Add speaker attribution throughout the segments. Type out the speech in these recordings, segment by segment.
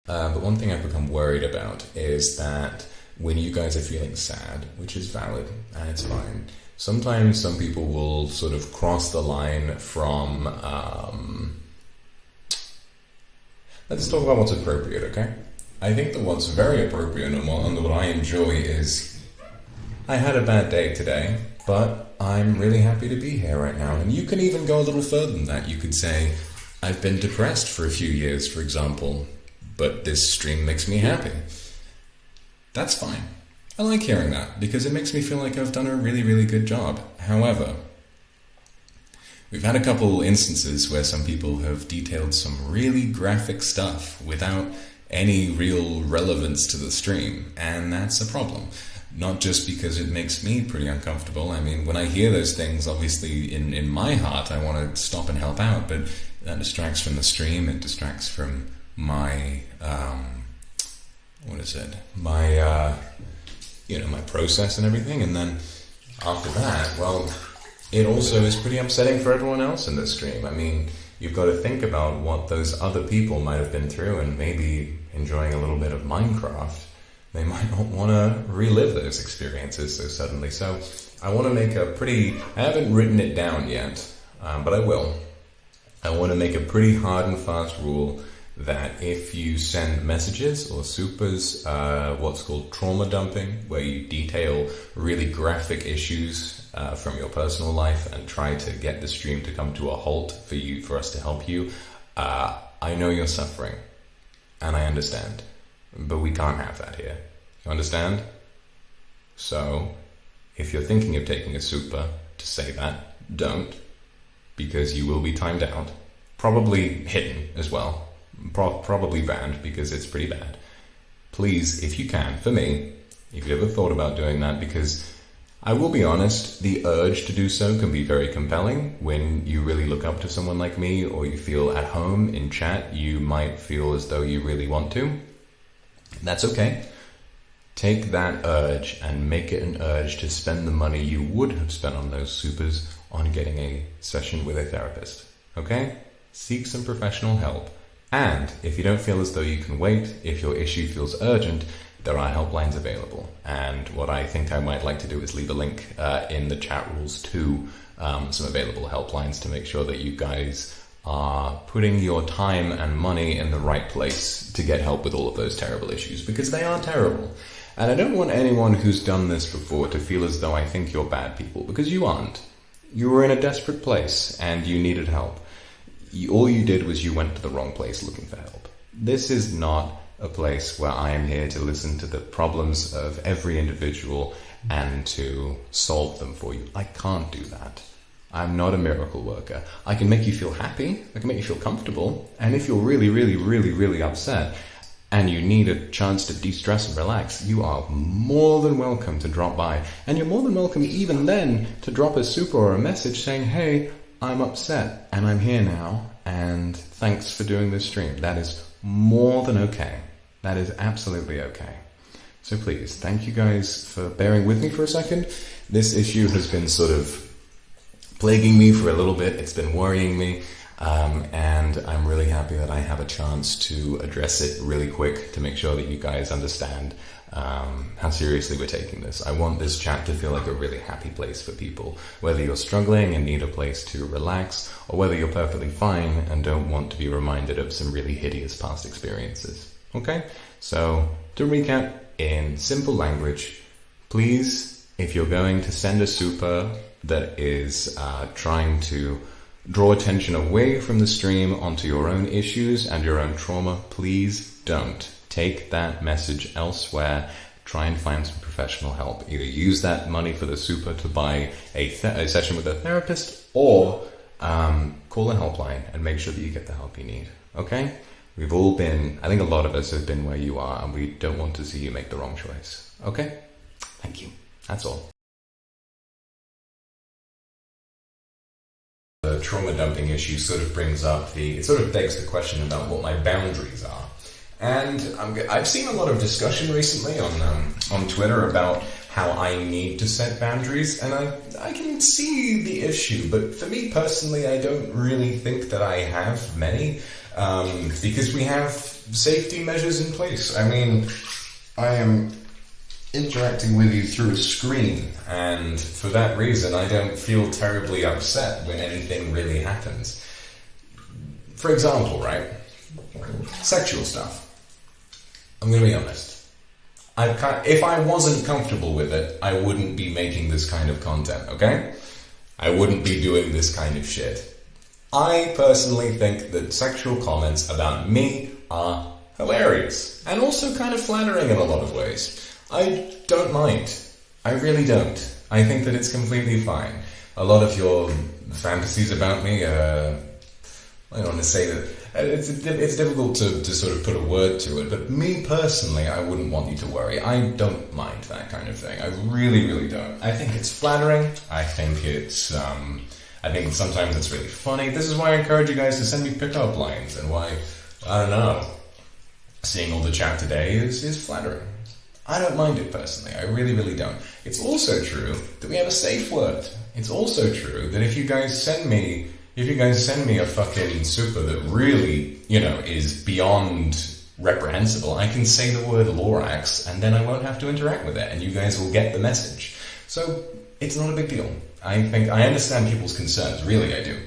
Speaker 1: But one thing I've become worried about is that when you guys are feeling sad, which is valid and it's fine, sometimes some people will sort of cross the line from. Let's talk about what's appropriate, okay? I think that what's very appropriate and what I enjoy is I had a bad day today, but I'm really happy to be here right now. And you can even go a little further than that. You could say, I've been depressed for a few years, for example, but this stream makes me happy. That's fine. I like hearing that because it makes me feel like I've done a really, really good job. However, we've had a couple instances where some people have detailed some really graphic stuff without any real relevance to the stream, and that's a problem. Not just because it makes me pretty uncomfortable. I mean, when I hear those things, obviously in my heart I want to stop and help out, but that distracts from the stream, it distracts from my, my process and everything, and then after that, well, it also is pretty upsetting for everyone else in the stream. I mean, you've got to think about what those other people might have been through and maybe enjoying a little bit of Minecraft. They might not want to relive those experiences so suddenly. So I want to make I haven't written it down yet, but I will. I want to make a pretty hard and fast rule that if you send messages or supers, what's called trauma dumping, where you detail really graphic issues from your personal life and try to get the stream to come to a halt for us to help you, I know you're suffering, and I understand, but we can't have that here. You understand? So, if you're thinking of taking a super to say that, don't, because you will be timed out, probably hidden as well. Probably banned because it's pretty bad. Please, if you can, for me, if you ever thought about doing that, because I will be honest, the urge to do so can be very compelling. When you really look up to someone like me or you feel at home in chat, you might feel as though you really want to. That's okay. Take that urge and make it an urge to spend the money you would have spent on those supers on getting a session with a therapist. Okay? Seek some professional help. And if you don't feel as though you can wait, if your issue feels urgent, there are helplines available. And what I think I might like to do is leave a link in the chat rules to some available helplines to make sure that you guys are putting your time and money in the right place to get help with all of those terrible issues, because they are terrible. And I don't want anyone who's done this before to feel as though I think you're bad people, because you aren't. You were in a desperate place and you needed help. All you did was you went to the wrong place looking for help. This is not a place where I am here to listen to the problems of every individual and to solve them for you. I can't do that. I'm not a miracle worker. I can make you feel happy, I can make you feel comfortable, and if you're really, really, really, really upset and you need a chance to de-stress and relax, you are more than welcome to drop by. And you're more than welcome even then to drop a super or a message saying, hey, I'm upset and I'm here now, and thanks for doing this stream. That is more than okay. That is absolutely okay. So please, thank you guys for bearing with me for a second. This issue has been sort of plaguing me for a little bit. It's been worrying me, and I'm really happy that I have a chance to address it really quick to make sure that you guys understand how seriously we're taking this. I want this chat to feel like a really happy place for people, whether you're struggling and need a place to relax, or whether you're perfectly fine and don't want to be reminded of some really hideous past experiences. Okay? So, to recap, in simple language, please, if you're going to send a super that is trying to draw attention away from the stream onto your own issues and your own trauma, please don't. Take that message elsewhere. Try and find some professional help. Either use that money for the super to buy a session with a therapist, or call a helpline and make sure that you get the help you need. Okay? We've all been, I think a lot of us have been where you are, and we don't want to see you make the wrong choice. Okay? Thank you. That's all. The trauma dumping issue sort of brings up it sort of begs the question about what my boundaries are. And I've seen a lot of discussion recently on Twitter about how I need to set boundaries, and I can see the issue, but for me personally, I don't really think that I have many. because we have safety measures in place. I mean, I am interacting with you through a screen, and for that reason I don't feel terribly upset when anything really happens. For example, right? Sexual stuff. I'm gonna be honest. If I wasn't comfortable with it, I wouldn't be making this kind of content, okay? I wouldn't be doing this kind of shit. I personally think that sexual comments about me are hilarious, and also kind of flattering in a lot of ways. I don't mind. I really don't. I think that it's completely fine. A lot of your fantasies about me, I don't want to say that, it's difficult to sort of put a word to it, but me personally, I wouldn't want you to worry. I don't mind that kind of thing. I really, really don't. I think it's flattering. I think it's, I think sometimes it's really funny. This is why I encourage you guys to send me pickup lines, and why, I don't know, seeing all the chat today is flattering. I don't mind it personally. I really, really don't. It's also true that we have a safe word. It's also true that if you guys send me a fucking super that really, is beyond reprehensible, I can say the word Lorax, and then I won't have to interact with it, and you guys will get the message. So, it's not a big deal. I understand people's concerns, really I do.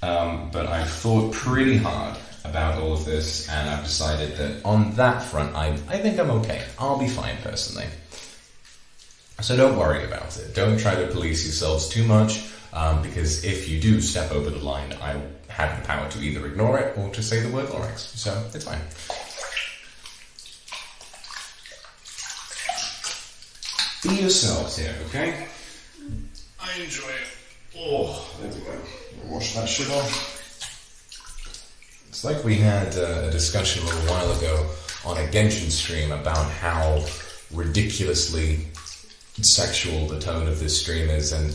Speaker 1: But I've thought pretty hard about all of this, and I've decided that on that front, I think I'm okay. I'll be fine, personally. So don't worry about it. Don't try to police yourselves too much, because if you do step over the line, I have the power to either ignore it or to say the word Lorax. So, it's fine. Be yourselves here, okay? I enjoy it. Oh, there we go. Wash that shit off. It's like we had a discussion a little while ago on a Genshin stream about how ridiculously sexual the tone of this stream is, and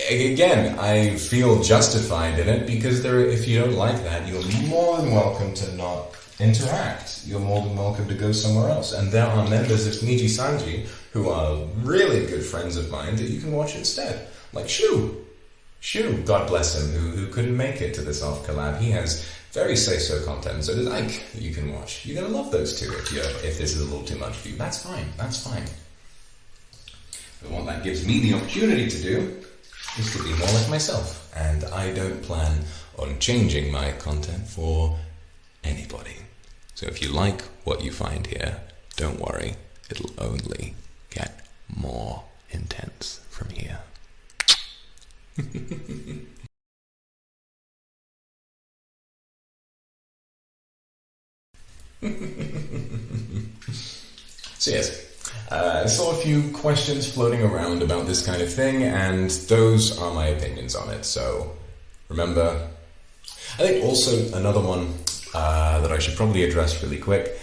Speaker 1: again, I feel justified in it, because if you don't like that, you're more than welcome to not interact. You're more than welcome to go somewhere else. And there are members of Niji Sanji who are really good friends of mine that you can watch instead. Like Shu, God bless him, who couldn't make it to this off collab. He has very say-so content, so does Ike, that you can watch. You're going to love those two if this is a little too much for you. That's fine. But what that gives me the opportunity to do is to be more like myself, and I don't plan on changing my content for anybody. So if you like what you find here, don't worry, it'll only get more intense from here. So yes, I saw a few questions floating around about this kind of thing, and those are my opinions on it. So remember, I think also another one that I should probably address really quick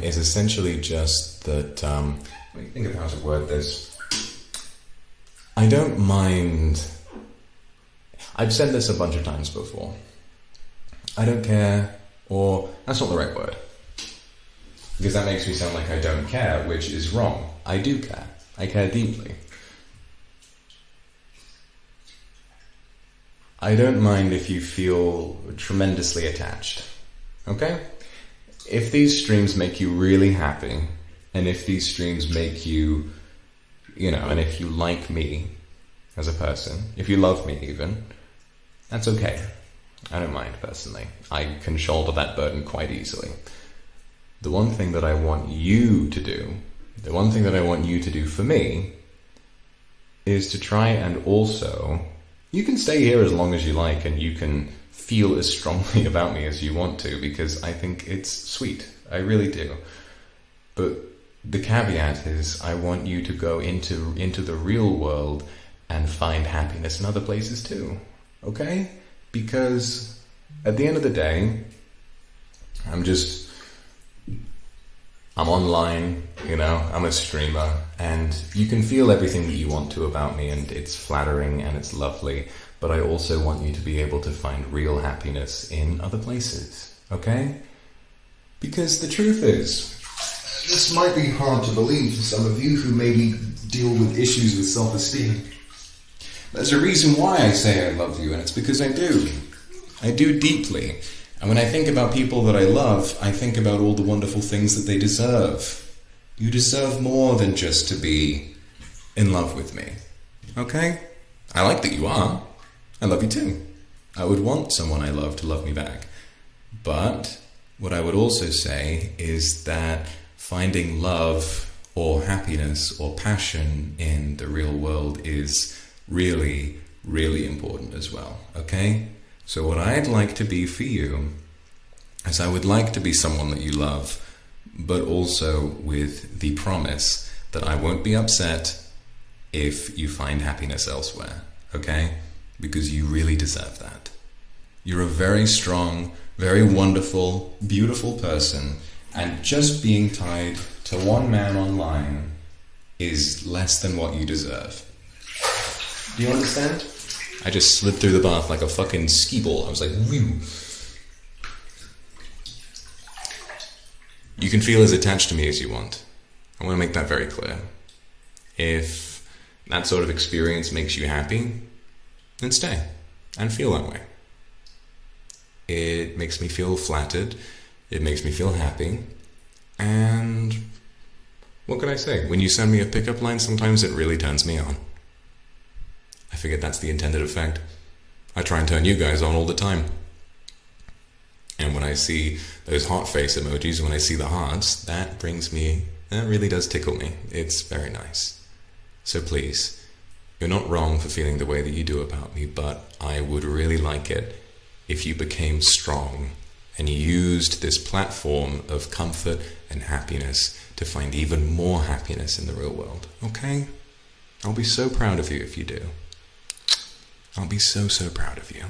Speaker 1: is essentially just that, let me think of how to word this. I don't mind, I've said this a bunch of times before, I don't care, or that's not the right word, because that makes me sound like I don't care, which is wrong. I do care. I care deeply. I don't mind if you feel tremendously attached. Okay? If these streams make you really happy, and if these streams make you, and if you like me as a person, if you love me even, that's okay. I don't mind, personally. I can shoulder that burden quite easily. The one thing that I want you to do, the one thing that I want you to do for me, is to try and also, you can stay here as long as you like, and you can feel as strongly about me as you want to, because I think it's sweet. I really do. But the caveat is, I want you to go into the real world and find happiness in other places too. Okay? Because at the end of the day, I'm online, I'm a streamer, and you can feel everything that you want to about me, and it's flattering and it's lovely, but I also want you to be able to find real happiness in other places, okay? Because the truth is, this might be hard to believe for some of you who maybe deal with issues with self-esteem. There's a reason why I say I love you, and it's because I do. I do deeply. And when I think about people that I love, I think about all the wonderful things that they deserve. You deserve more than just to be in love with me. Okay? I like that you are. I love you too. I would want someone I love to love me back. But what I would also say is that finding love or happiness or passion in the real world is really, really important as well. Okay? So what I'd like to be for you is I would like to be someone that you love, but also with the promise that I won't be upset if you find happiness elsewhere, okay? Because you really deserve that. You're a very strong, very wonderful, beautiful person, and just being tied to one man online is less than what you deserve. Do you understand? I just slid through the bath like a fucking skee ball. I was like, whew. You can feel as attached to me as you want. I want to make that very clear. If that sort of experience makes you happy, then stay and feel that way. It makes me feel flattered. It makes me feel happy. And what can I say? When you send me a pickup line, sometimes it really turns me on. I figured that's the intended effect. I try and turn you guys on all the time. And when I see those heart face emojis, when I see the hearts, that really does tickle me. It's very nice. So please, you're not wrong for feeling the way that you do about me, but I would really like it if you became strong and used this platform of comfort and happiness to find even more happiness in the real world. Okay? I'll be so proud of you if you do. I'll be so, so proud of you.